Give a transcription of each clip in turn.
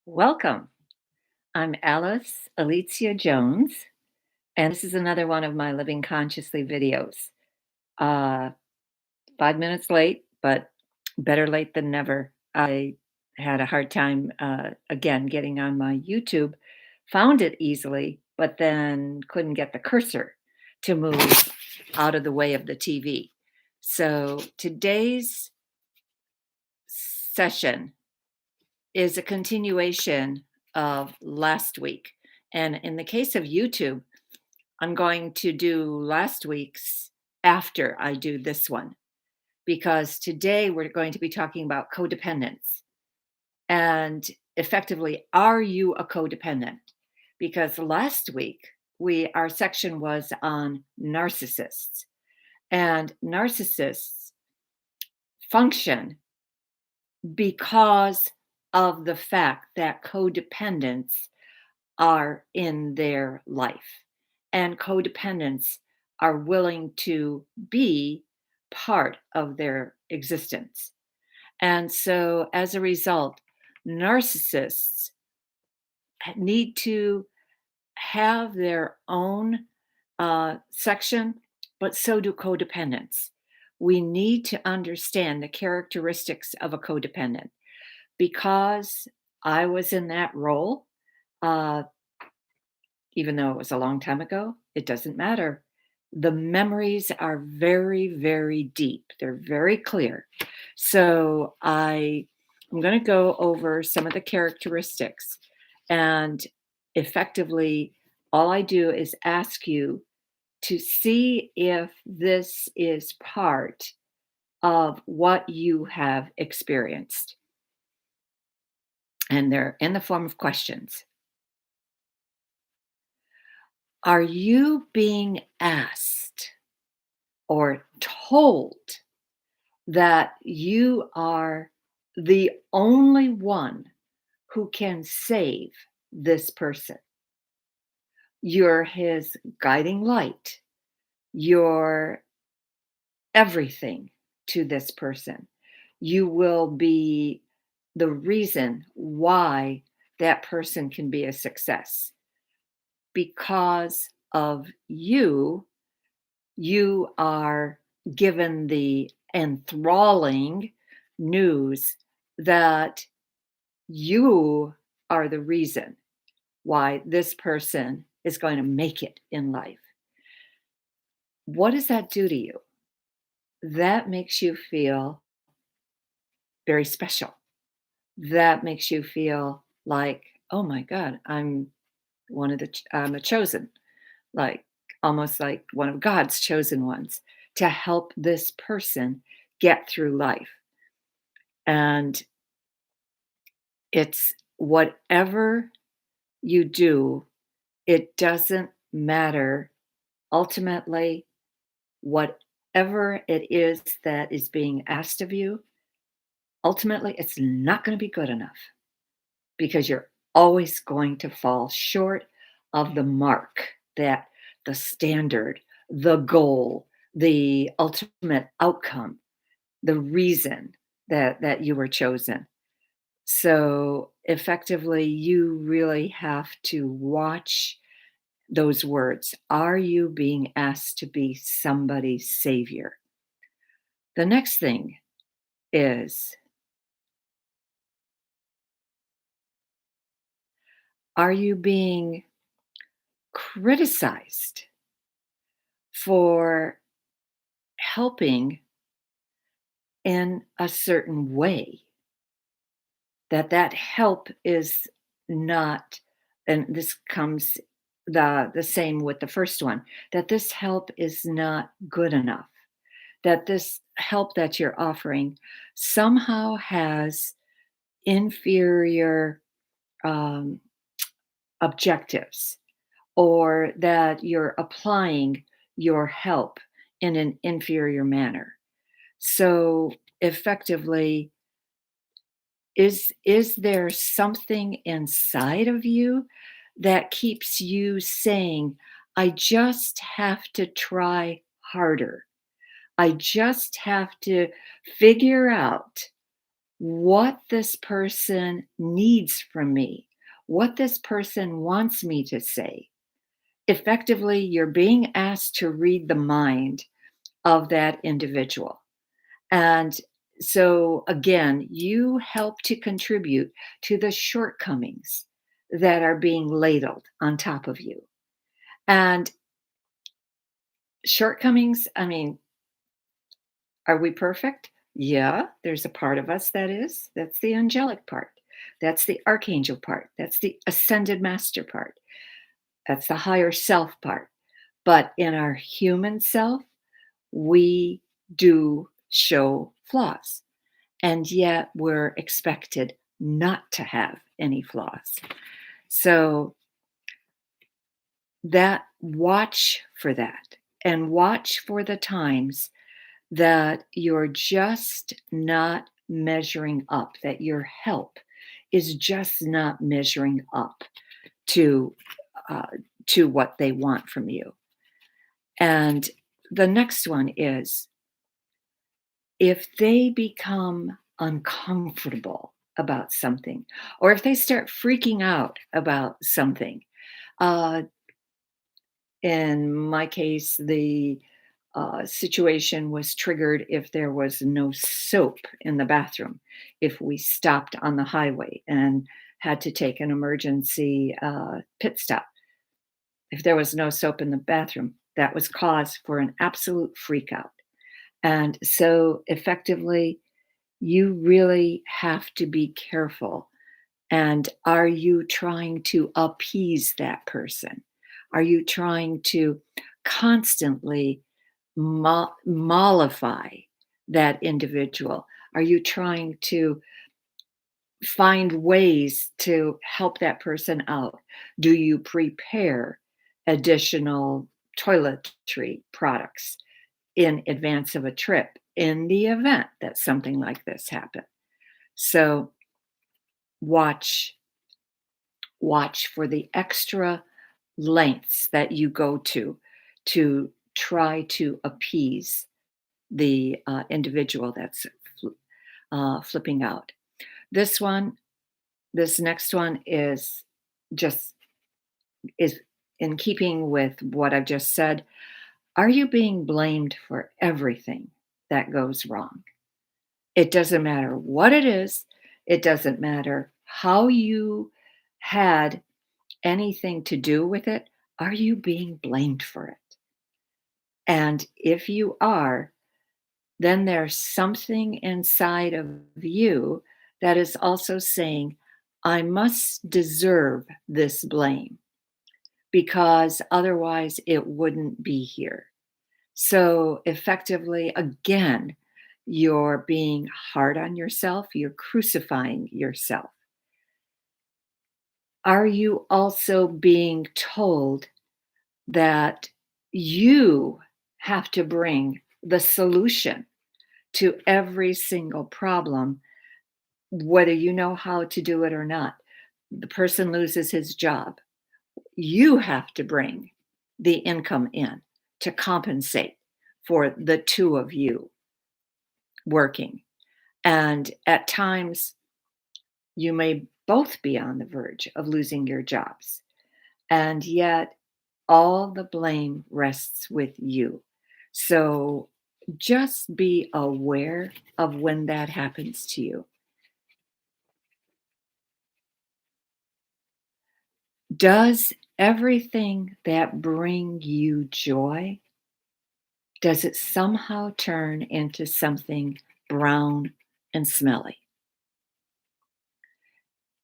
Welcome. I'm Alice Alicia Jones, and this is another one of my Living Consciously videos. Uh, 5 minutes late, but better late than never. I had a hard time, again, getting on my YouTube, found it easily, but then couldn't get the cursor to move out of the way of the TV. So today's session is a continuation of last week. And in the case of YouTube, I'm going to do last week's after I do this one, because today we're going to be talking about codependence and effectively, are you a codependent? Because last week our section was on narcissists, and narcissists function because of the fact that codependents are in their life, and codependents are willing to be part of their existence. And so, as a result, narcissists need to have their own section, but so do codependents. We need to understand the characteristics of a codependent because I was in that role. Uh, Even though it was a long time ago, it doesn't matter. The memories are very, very deep. They're very clear. So I'm going to go over some of the characteristics, and effectively, all I do is ask you to see if this is part of what you have experienced. And they're in the form of questions. Are you being asked or told that you are the only one who can save this person? You're his guiding light. You're everything to this person. You will be the reason why that person can be a success. Because of you, you are given the enthralling news that you are the reason why this person is going to make it in life. What does that do to you? That makes you feel very special. That makes you feel like, oh my God, I'm a chosen, like almost like one of God's chosen ones to help this person get through life. And it's whatever you do, it doesn't matter. Ultimately, whatever it is that is being asked of you, ultimately, it's not going to be good enough because you're always going to fall short of the mark, that the standard, the goal, the ultimate outcome, the reason that you were chosen. So effectively, you really have to watch those words. Are you being asked to be somebody's savior? The next thing is, are you being criticized for helping in a certain way? That help is not, and this comes the same with the first one, that this help is not good enough, that this help that you're offering somehow has inferior um, objectives, or that you're applying your help in an inferior manner. So effectively, is there something inside of you that keeps you saying, I just have to try harder. I just have to figure out what this person needs from me, what this person wants me to say. Effectively, you're being asked to read the mind of that individual. And so, again, you help to contribute to the shortcomings that are being ladled on top of you. And shortcomings, I mean, are we perfect? Yeah, there's a part of us that is. That's the angelic part. That's the archangel part. That's the ascended master part. That's the higher self part. But in our human self, we do show flaws. And yet we're expected not to have any flaws. So that watch for that and watch for the times that you're just not measuring up, that your help is just not measuring up to uh, to what they want from you. And the next one is if they become uncomfortable about something, or if they start freaking out about something. Uh, in my case, the situation was triggered if there was no soap in the bathroom, if we stopped on the highway and had to take an emergency pit stop. If there was no soap in the bathroom, that was cause for an absolute freak out. And so, effectively, you really have to be careful. And are you trying to appease that person? Are you trying to constantly mollify that individual? Are you trying to find ways to help that person out? Do you prepare additional toiletry products in advance of a trip in the event that something like this happened? So watch watch for the extra lengths that you go to try to appease the individual that's flipping out. This one, this next one just is in keeping with what I've just said. Are you being blamed for everything that goes wrong? It doesn't matter what it is. It doesn't matter how you had anything to do with it. Are you being blamed for it? And if you are, then there's something inside of you that is also saying, I must deserve this blame because otherwise it wouldn't be here. So, effectively, again, you're being hard on yourself, you're crucifying yourself. Are you also being told that you have to bring the solution to every single problem, whether you know how to do it or not? The person loses his job. You have to bring the income in to compensate for the two of you working. And at times, you may both be on the verge of losing your jobs. And yet, all the blame rests with you. So just be aware of when that happens to you. Does everything that bring you joy, does it somehow turn into something brown and smelly?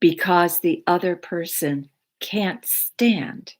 Because the other person can't stand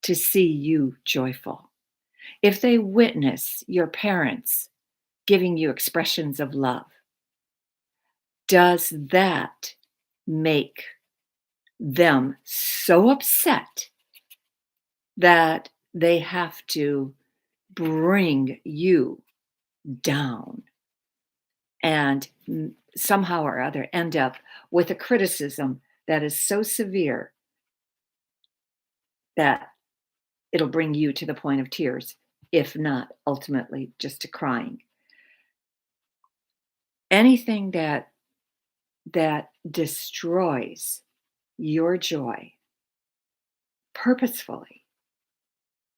to see you joyful. If they witness your parents giving you expressions of love, does that make them so upset that they have to bring you down and somehow or other end up with a criticism that is so severe that it'll bring you to the point of tears, if not ultimately just to crying? Anything that that destroys your joy purposefully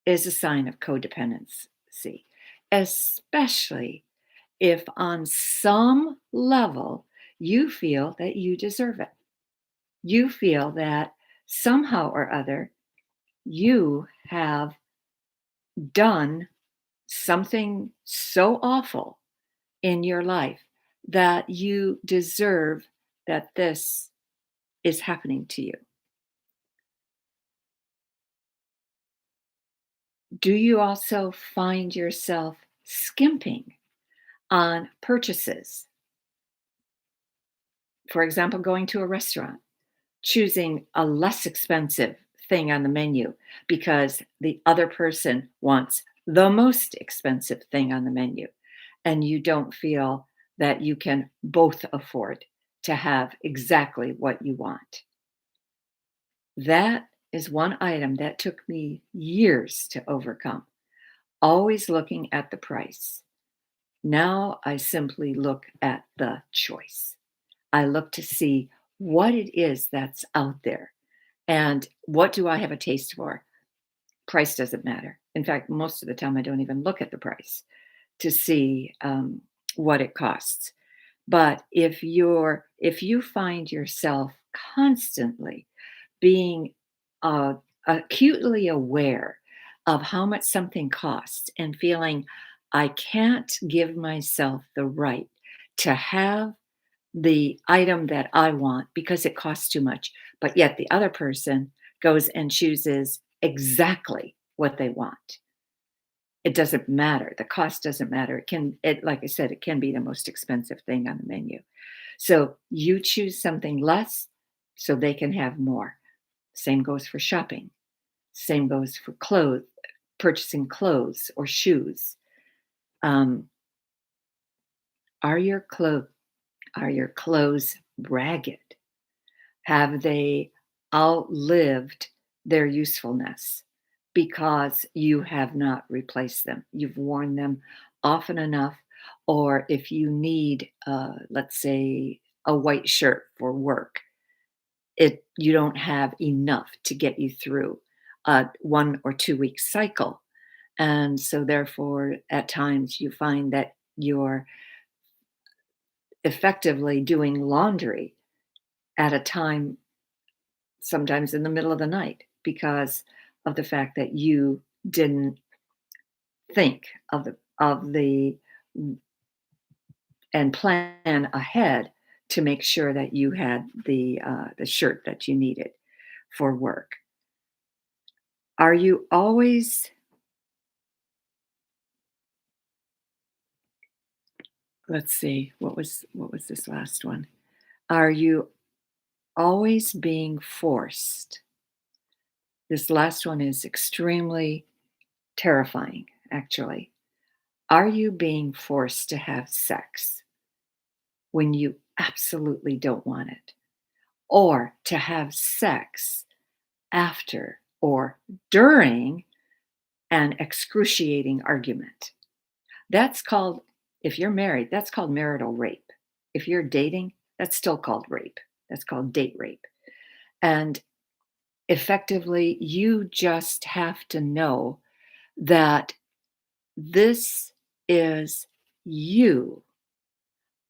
is a sign of codependency, especially if on some level you feel that you deserve it. You feel that somehow or other you have done something so awful in your life that you deserve that this is happening to you. Do you also find yourself skimping on purchases? For example, going to a restaurant, choosing a less expensive thing on the menu because the other person wants the most expensive thing on the menu, and you don't feel that you can both afford to have exactly what you want. That is one item that took me years to overcome, always looking at the price. Now I simply look at the choice. I look to see what it is that's out there and what do I have a taste for. Price doesn't matter. In fact, most of the time I don't even look at the price to see what it costs. But if you find yourself constantly being uh, acutely aware of how much something costs and feeling I can't give myself the right to have the item that I want because it costs too much, but yet the other person goes and chooses exactly what they want. It doesn't matter. The cost doesn't matter. Like I said, it can be the most expensive thing on the menu. So you choose something less so they can have more. Same goes for shopping. Same goes for clothes, purchasing clothes or shoes. Um, are your clothes are your clothes ragged? Have they outlived their usefulness because you have not replaced them? You've worn them often enough, or if you need, let's say, a white shirt for work, you don't have enough to get you through a 1 or 2 week cycle, and so therefore, at times you find that you're effectively doing laundry at a time sometimes in the middle of the night because of the fact that you didn't think of the and plan ahead to make sure that you had the shirt that you needed for work. Are you always let's see, what was this last one? Are you always being forced? This last one is extremely terrifying, actually. Are you being forced to have sex when you absolutely don't want it, or to have sex after or during an excruciating argument? That's called, if you're married, that's called marital rape. If you're dating, that's still called rape. That's called date rape. And effectively, you just have to know that this is you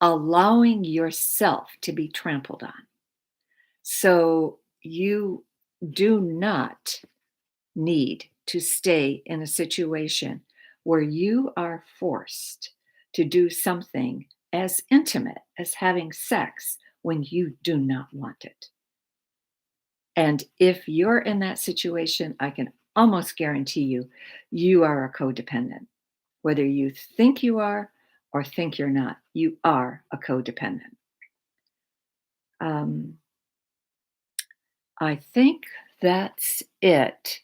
allowing yourself to be trampled on. So you do not need to stay in a situation where you are forced to do something as intimate as having sex when you do not want it. And if you're in that situation, I can almost guarantee you, you are a codependent. Whether you think you are or think you're not, you are a codependent. Um, I think that's it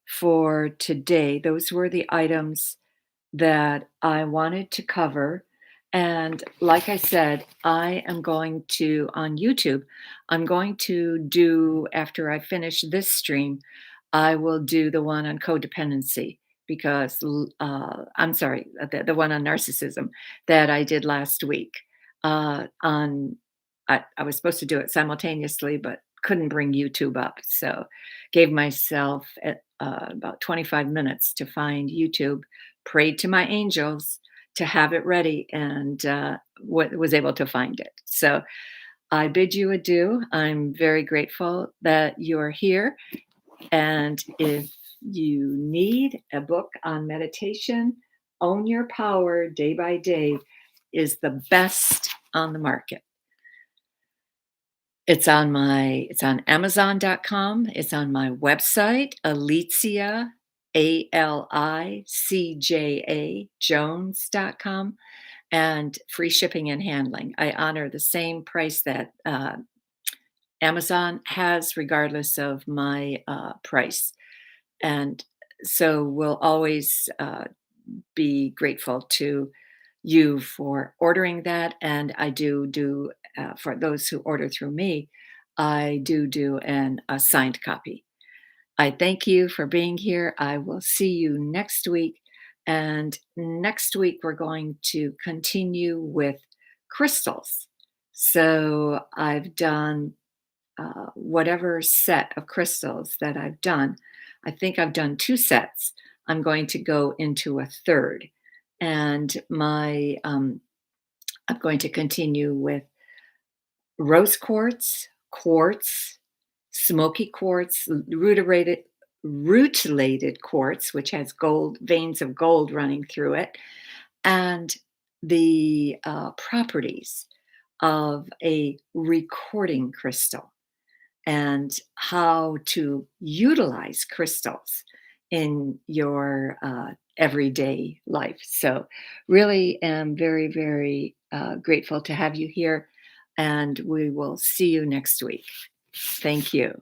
for today. Those were the items that I wanted to cover. And like I said, I am going to, on YouTube, I'm going to do, after I finish this stream, I will do the one on codependency because, I'm sorry, the one on narcissism that I did last week on I was supposed to do it simultaneously, but couldn't bring YouTube up. So gave myself about 25 minutes to find YouTube, prayed to my angels to have it ready, and was able to find it. So I bid you adieu. I'm very grateful that you're here. And if you need a book on meditation, Own Your Power Day by Day is the best on the market. It's on Amazon.com. It's on my website, Alicia, ALICJA Jones.com, and free shipping and handling. I honor the same price that Amazon has, regardless of my price. And so we'll always be grateful to you for ordering that. And I do for those who order through me, I do a signed copy. I thank you for being here. I will see you next week. And next week, we're going to continue with crystals. So I've done whatever set of crystals that I've done. I think I've done two sets. I'm going to go into a third. And I'm going to continue with rose quartz, quartz, smoky quartz, rutilated quartz, which has gold veins of gold running through it, and the properties of a recording crystal and how to utilize crystals in your everyday life. So, really am very, very grateful to have you here, and we will see you next week. Thank you.